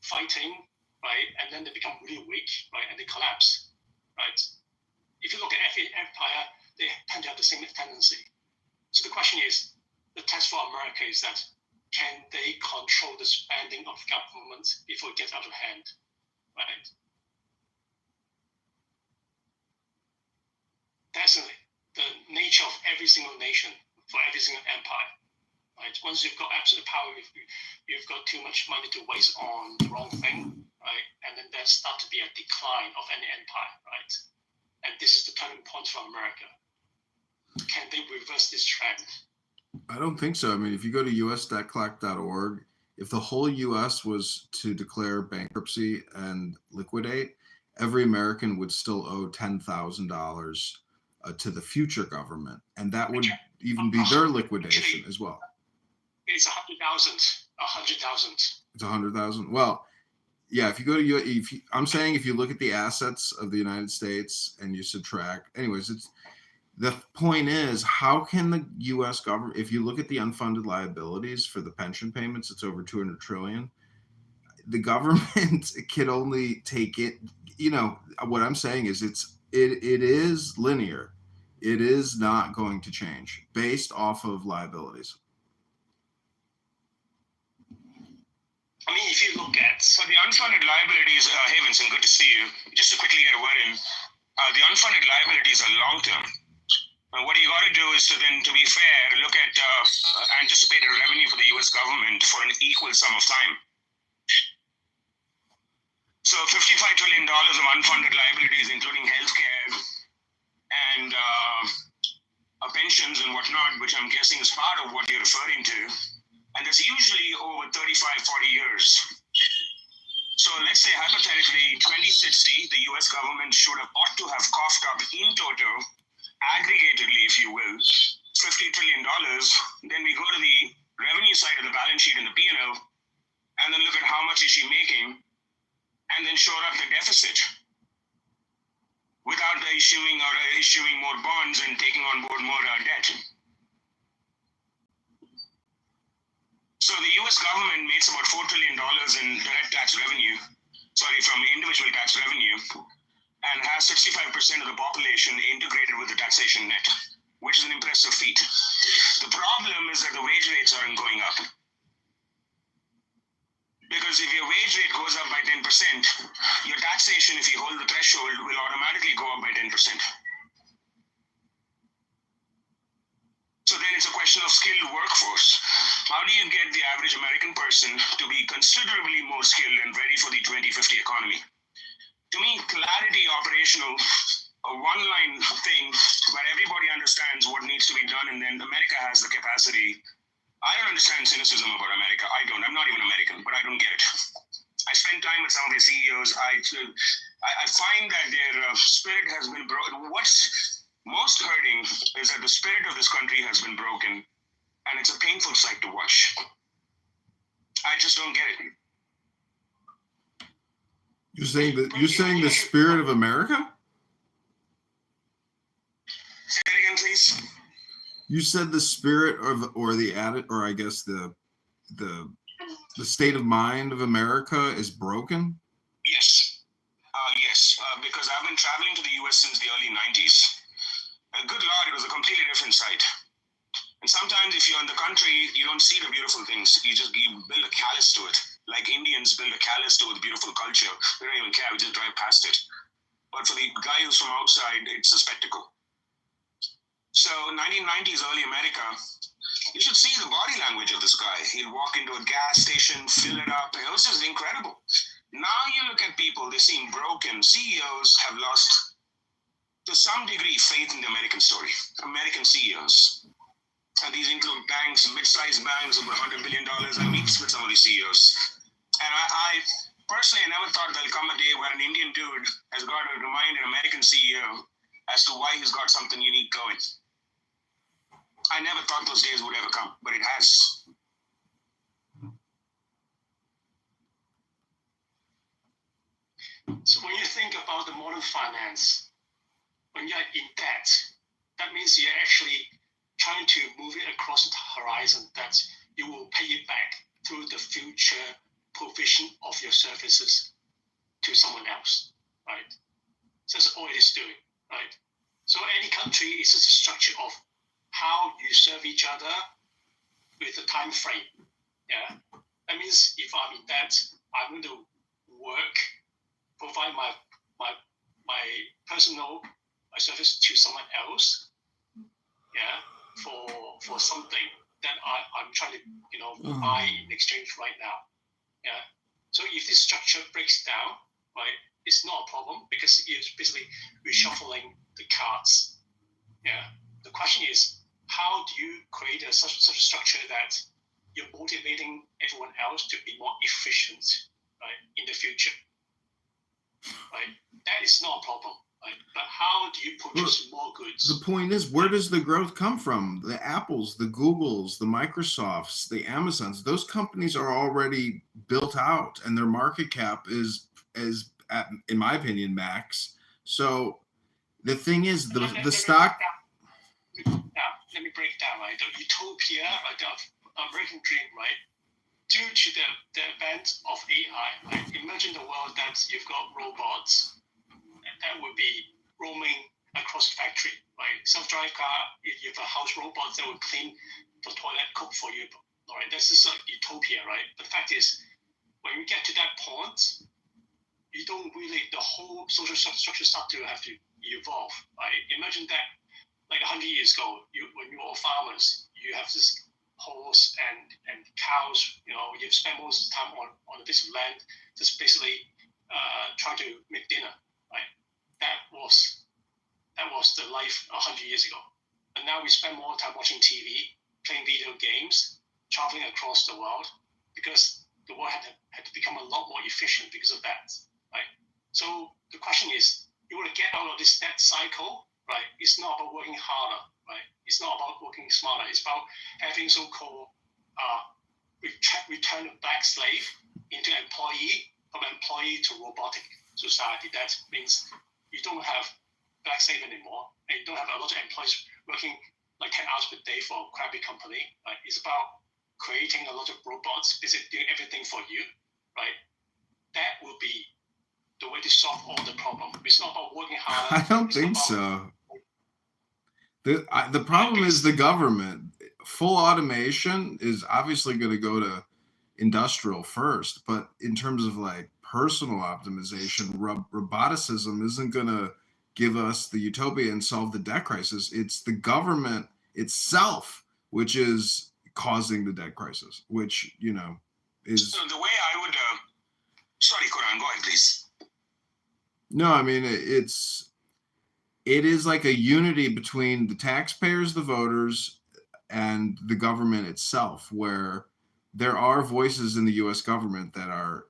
fighting, right? And then they become really weak, right? And they collapse, right? If you look at every empire, they tend to have the same tendency. So the question is, the test for America is that, can they control the spending of government before it gets out of hand, right? That's the nature of every single nation for every single empire, right? Once you've got absolute power, you've got too much money to waste on the wrong thing, right? And then there start to be a decline of any empire, right? And this is the turning point for America? Can they reverse this trend? I don't think so. I mean, if you go to usdebtcollector.org, if the whole U.S. was to declare bankruptcy and liquidate, every American would still owe $10,000 to the future government, and that would even be their liquidation as well. It's 100,000. 100,000. It's 100,000. Well, yeah. If you go to I'm saying if you look at the assets of the United States and you subtract, anyways, it's the point is, how can the U.S. government, if you look at the unfunded liabilities for the pension payments, it's over 200 trillion. The government can only take it. You know what I'm saying is it is linear. It is not going to change based off of liabilities. I mean, if you look at, so the unfunded liabilities, hey Vincent, good to see you. Just to quickly get a word in, the unfunded liabilities are long-term. What you got to do is, to be fair, look at anticipated revenue for the U.S. government for an equal sum of time. So $55 trillion of unfunded liabilities, including healthcare and pensions and whatnot, which I'm guessing is part of what you're referring to. And that's usually over 35, 40 years. So let's say hypothetically, 2060, the US government ought to have coughed up in total, aggregatedly, if you will, $50 trillion. Then we go to the revenue side of the balance sheet in the P&L, and then look at how much is she making, and then shore up the deficit without issuing more bonds and taking on board more debt. So the US government makes about $4 trillion in direct tax revenue, from individual tax revenue, and has 65% of the population integrated with the taxation net, which is an impressive feat. The problem is that the wage rates aren't going up. Because if your wage rate goes up by 10%, your taxation, if you hold the threshold, will automatically go up by 10%. So then it's a question of skilled workforce. How do you get the average American person to be considerably more skilled and ready for the 2050 economy? To me, clarity, operational, a one-line thing where everybody understands what needs to be done, and then America has the capacity. I don't understand cynicism about America. I don't. I'm not even American, but I don't get it. I spend time with some of the CEOs. I find that their spirit has been broken. What's most hurting is that the spirit of this country has been broken, and it's a painful sight to watch. I just don't get it. You're saying the spirit of America? Say it again, please. You said the spirit or I guess the state of mind of America is broken? Yes. Because I've been traveling to the US since the early 90s. Good Lord, it was a completely different sight. And sometimes if you're in the country, you don't see the beautiful things. You build a callus to it. Like Indians build a callus to a beautiful culture. We don't even care, we just drive past it. But for the guy who's from outside, it's a spectacle. So 1990s, early America, you should see the body language of this guy. He'd walk into a gas station, fill it up. It was just incredible. Now you look at people, they seem broken. CEOs have lost, to some degree, faith in the American story. American CEOs. And these include banks, mid-sized banks over $100 billion. I meet with some of these CEOs. And I personally never thought there'll come a day where an Indian dude has got to remind an American CEO as to why he's got something unique going. I never thought those days would ever come, but it has. So when you think about the modern finance, when you're in debt, that means you're actually trying to move it across the horizon, that you will pay it back through the future provision of your services to someone else, right? So that's all it is doing, right? So any country is just a structure of how you serve each other with a time frame. Yeah, that means if I'm in debt, I'm going to work, provide my personal service to someone else. Yeah, for something that I'm trying to buy in exchange right now. Yeah. So if this structure breaks down, right? It's not a problem because it's basically reshuffling the cards. Yeah. The question is, how do you create such a structure that you're motivating everyone else to be more efficient, right, in the future? Right? That is not a problem. Right? But how do you produce more goods? The point is, where does the growth come from? The Apples, the Googles, the Microsofts, the Amazons, those companies are already built out and their market cap is at, in my opinion, max. So the thing is, the stock. Let me break down, right? The utopia, right? The American dream, right? Due to the advent of AI, right? Imagine the world that you've got robots that would be roaming across the factory, right? Self-driving car, you have a house robot that will clean the toilet, cook for you, all right? This is a utopia, right? The fact is, when we get to that point, you don't really, the whole social structure start to have to evolve, right? Imagine that, like 100 years ago, when you were farmers, you have this horse and cows, you know, you've spent most of the time on a piece of land, just basically trying to make dinner, right? That was the life 100 years ago. And now we spend more time watching TV, playing video games, traveling across the world, because the world had to become a lot more efficient because of that, right? So the question is, you want to get out of that cycle, right? It's not about working harder, right? It's not about working smarter. It's about having so-called return of black slave into employee, from employee to robotic society. That means you don't have black slave anymore, and you don't have a lot of employees working like 10 hours per day for a crappy company. Right? It's about creating a lot of robots, basically doing everything for you, right? That will be the way to solve all the problem. It's not about working harder. I don't think so. The problem is the government. Full automation is obviously going to go to industrial first, but in terms of like personal optimization, roboticism isn't going to give us the utopia and solve the debt crisis. It's the government itself which is causing the debt crisis, which, you know, is... So the way I would... sorry, Quran, go ahead, please. No, I mean, it is like a unity between the taxpayers, the voters, and the government itself, where there are voices in the U.S. government that are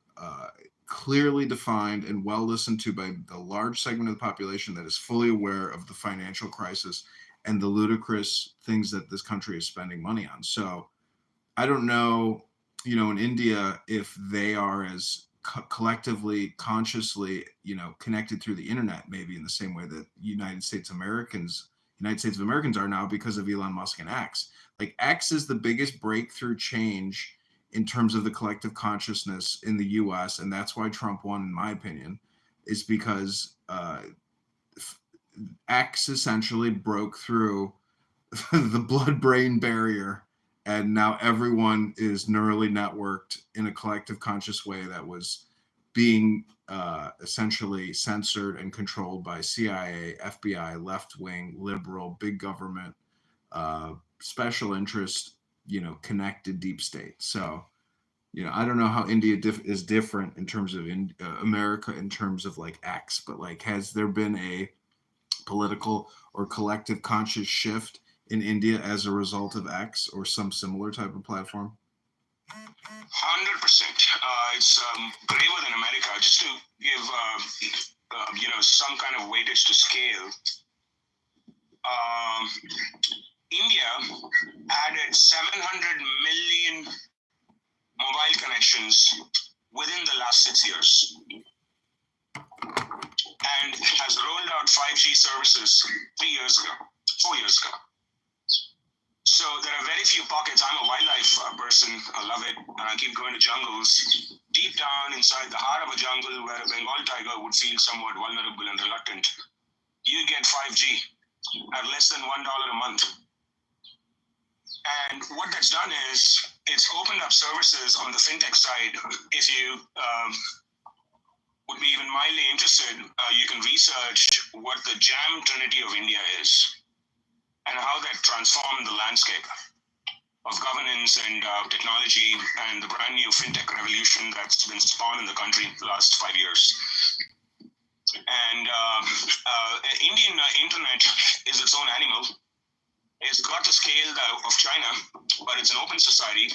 clearly defined and well listened to by the large segment of the population that is fully aware of the financial crisis and the ludicrous things that this country is spending money on. So I don't know, you know, in India, if they are as collectively, consciously, you know, connected through the internet, maybe in the same way that United States of Americans are now because of Elon Musk and X. Like, X is the biggest breakthrough change in terms of the collective consciousness in the US, and that's why Trump won, in my opinion, is because X essentially broke through the blood-brain barrier, and now everyone is neurally networked in a collective conscious way that was being essentially censored and controlled by CIA, FBI, left-wing, liberal, big government, special interest, you know, connected deep state. So, you know, I don't know how India is different in terms of America in terms of like X, but like, has there been a political or collective conscious shift in India as a result of X or some similar type of platform? 100%. It's braver than America. Just to give, you know, some kind of weightage to scale, India added 700 million mobile connections within the last 6 years, and has rolled out 5G services 4 years ago. So there are very few pockets. I'm a wildlife person. I love it. And I keep going to jungles. Deep down inside the heart of a jungle where a Bengal tiger would feel somewhat vulnerable and reluctant, you get 5G at less than $1 a month. And what that's done is it's opened up services on the fintech side. If you would be even mildly interested, you can research what the jam trinity of India is and how that transformed the landscape of governance and technology and the brand new fintech revolution that's been spawned in the country the last 5 years. And Indian internet is its own animal. It's got the scale of China, but it's an open society.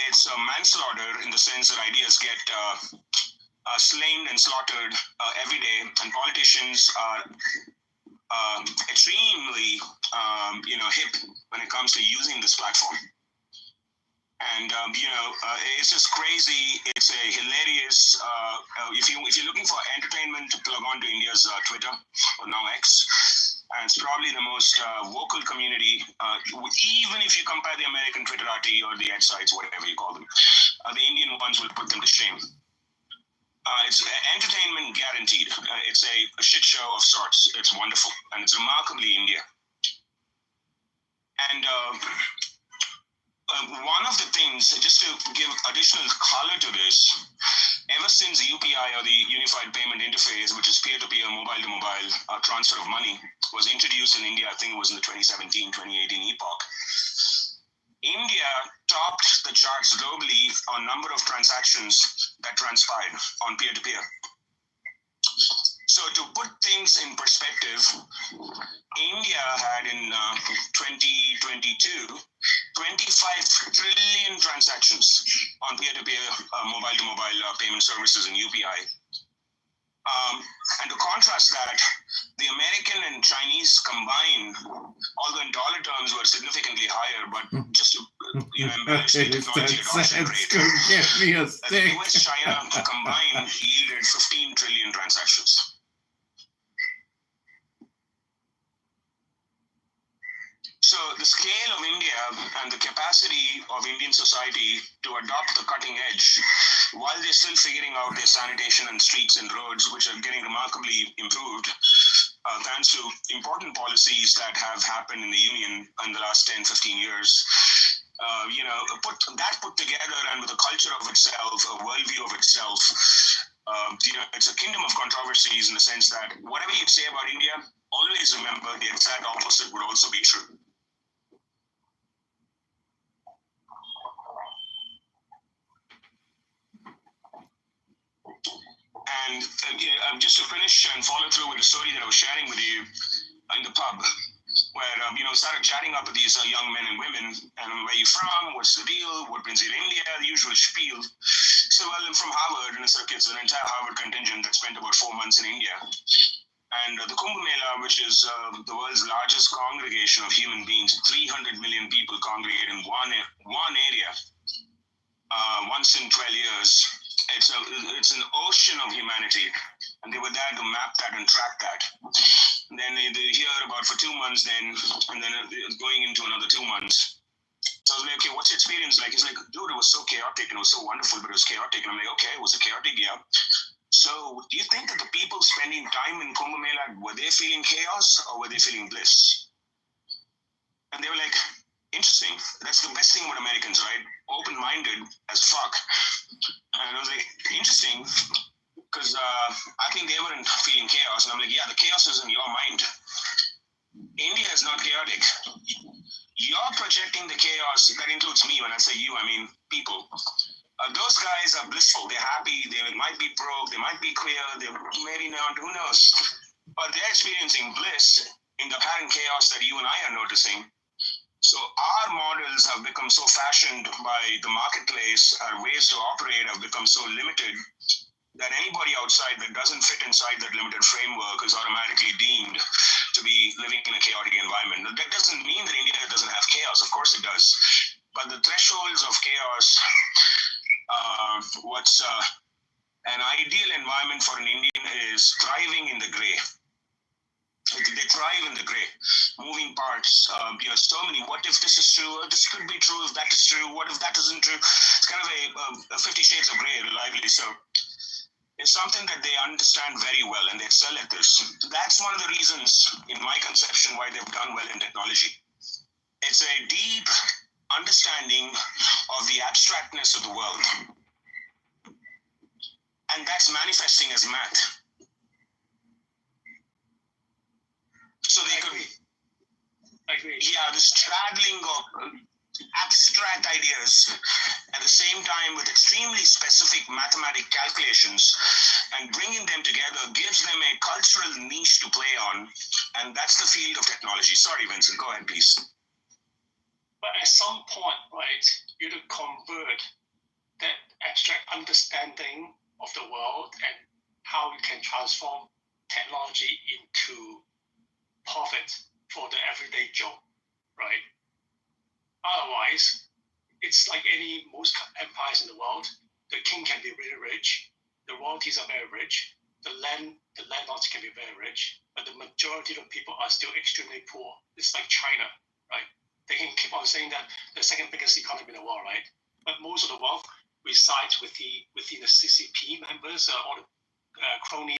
It's manslaughter in the sense that ideas get slain and slaughtered every day, and politicians are extremely, hip when it comes to using this platform. And it's just crazy. It's a hilarious. If you're looking for entertainment, plug on to India's Twitter, or now X. And it's probably the most vocal community. Even if you compare the American Twitterati or the Edge sites, whatever you call them, the Indian ones will put them to shame. It's entertainment guaranteed. It's a shit show of sorts. It's wonderful, and it's remarkably India. And one of the things, just to give additional color to this, ever since UPI, or the Unified Payment Interface, which is peer-to-peer, mobile-to-mobile transfer of money, was introduced in India, I think it was in the 2017-2018 epoch, India topped the charts globally on number of transactions that transpired on peer-to-peer. So to put things in perspective, India had in 2022, 25 trillion transactions on peer-to-peer, mobile-to-mobile payment services in UPI. And to contrast that, the American and Chinese combined, although in dollar terms were significantly higher, but just to embellish the technology adoption rate, the US-China combined yielded 15 trillion transactions. So the scale of India and the capacity of Indian society to adopt the cutting edge, while they're still figuring out their sanitation and streets and roads, which are getting remarkably improved, thanks to important policies that have happened in the Union in the last 10, 15 years, put together, and with a culture of itself, a worldview of itself, it's a kingdom of controversies in the sense that whatever you say about India, always remember the exact opposite would also be true. And just to finish and follow through with the story that I was sharing with you in the pub, where started chatting up with these young men and women, and where you from, what's the deal, what brings you to India, the usual spiel. So, well, I'm from Harvard, and it's an entire Harvard contingent that spent about 4 months in India. And the Kumbh Mela, which is the world's largest congregation of human beings, 300 million people congregate in one area once in 12 years. It's an ocean of humanity, and they were there to map that and track that. And then they hear about for 2 months, and then going into another 2 months. So I was like, okay, what's your experience like? He's like, dude, it was so chaotic, and it was so wonderful, but it was chaotic. And I'm like, okay, was it chaotic? Yeah. So do you think that the people spending time in Kumbh Mela, were they feeling chaos or were they feeling bliss? And they were like, interesting. That's the best thing about Americans, right? Open-minded as fuck. And I was like, interesting, because I think they weren't feeling chaos. And I'm like, yeah, the chaos is in your mind. India is not chaotic. You're projecting the chaos. That includes me. When I say you, I mean people. Those guys are blissful. They're happy. They might be broke. They might be queer. They maybe not. Who knows? But they're experiencing bliss in the apparent chaos that you and I are noticing. So our models have become so fashioned by the marketplace. Our ways to operate have become so limited that anybody outside that doesn't fit inside that limited framework is automatically deemed to be living in a chaotic environment. That doesn't mean that India doesn't have chaos. Of course it does. But the thresholds of chaos, what's an ideal environment for an Indian is thriving in the gray. They thrive in the gray, moving parts. So many. What if this is true? This could be true if that is true. What if that isn't true? It's kind of a 50 Shades of Grey, lively. So it's something that they understand very well, and they excel at this. That's one of the reasons, in my conception, why they've done well in technology. It's a deep understanding of the abstractness of the world, and that's manifesting as math. So they could, the straddling of abstract ideas at the same time with extremely specific mathematical calculations, and bringing them together gives them a cultural niche to play on, and that's the field of technology. Sorry, Vincent, go ahead, please. But at some point, right, you have to convert that abstract understanding of the world and how we can transform technology into profit for the everyday Joe, right? Otherwise, it's like most empires in the world. The king can be really rich, the royalties are very rich, the landlords can be very rich, but the majority of people are still extremely poor. It's like China, right? They can keep on saying that the second biggest economy in the world, right? But most of the wealth resides within the CCP members or the cronies